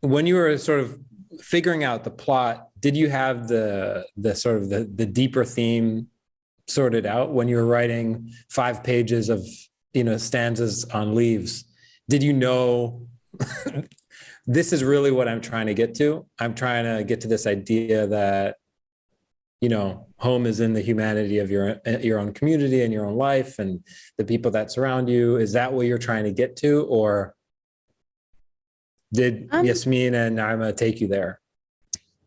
when you were sort of figuring out the plot, did you have the sort of the deeper theme sorted out when you were writing 5 pages of, stanzas on leaves? Did you know this is really what I'm trying to get to? I'm trying to get to this idea that, home is in the humanity of your own community and your own life and the people that surround you. Is that what you're trying to get to? Or did Yasmin and Naima take you there?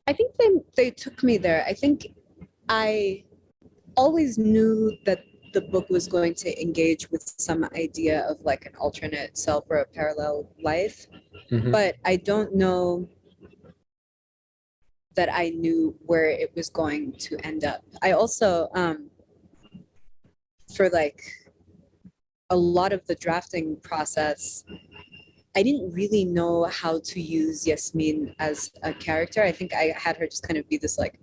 I think they took me there. I think I always knew that the book was going to engage with some idea of like an alternate self or a parallel life, but I don't know that I knew where it was going to end up. I also, for like a lot of the drafting process, I didn't really know how to use Yasmin as a character. I think I had her just kind of be this like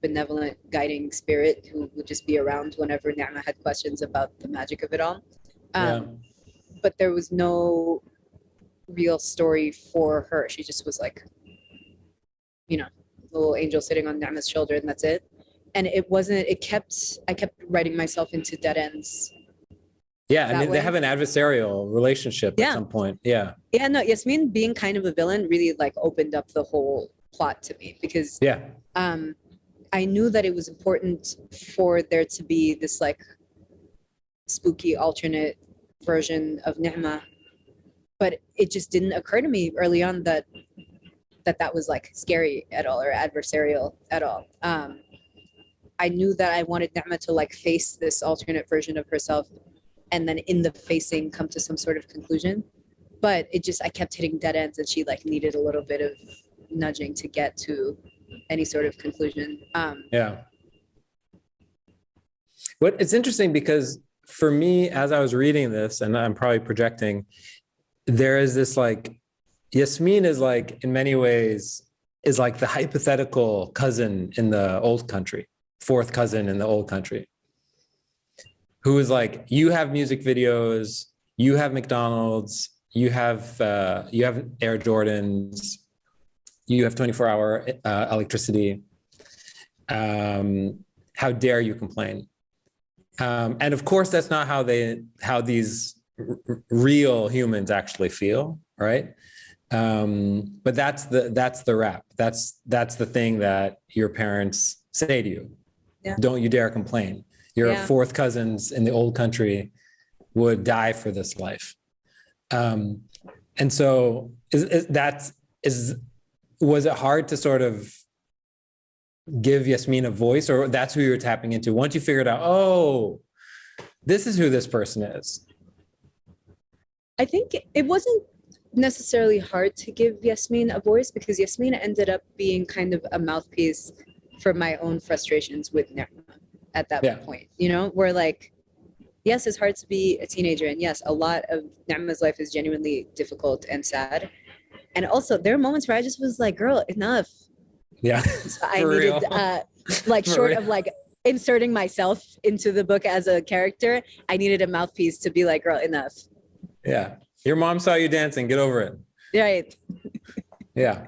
benevolent guiding spirit who would just be around whenever Ni'ma had questions about the magic of it all. But there was no real story for her. She just was like, a little angel sitting on Ni'ma's shoulder, and that's it. And I kept writing myself into dead ends. Yeah, and they have an adversarial relationship at some point. Yeah. Yeah, no, Yasmin being kind of a villain really like opened up the whole plot to me because I knew that it was important for there to be this like spooky alternate version of Ni'ma, but it just didn't occur to me early on that was like scary at all or adversarial at all. I knew that I wanted Ni'ma to like face this alternate version of herself and then in the facing come to some sort of conclusion. But I kept hitting dead ends and she like needed a little bit of nudging to get to any sort of conclusion. But it's interesting because for me, as I was reading this, and I'm probably projecting, there is this like, Yasmin is like, in many ways, is like the hypothetical cousin in the old country, fourth cousin in the old country, who is like, you have music videos, you have McDonald's, you have Air Jordans, you have 24-hour electricity. How dare you complain? And of course, that's not how these real humans actually feel, right? But that's the rap. That's the thing that your parents say to you. Yeah. Don't you dare complain. Your fourth cousins in the old country would die for this life. And so was it hard to sort of give Yasmin a voice, or that's who you're tapping into once you figured out, oh, this is who this person is? I think it wasn't necessarily hard to give Yasmin a voice because Yasmin ended up being kind of a mouthpiece for my own frustrations with Ni'ma at that point, where like, yes, it's hard to be a teenager. And yes, a lot of Ni'ma's life is genuinely difficult and sad. And also there are moments where I just was like, girl, enough. Yeah. So I needed, like short of like inserting myself into the book as a character, I needed a mouthpiece to be like, girl, enough. Yeah. Your mom saw you dancing, get over it. Right. Yeah.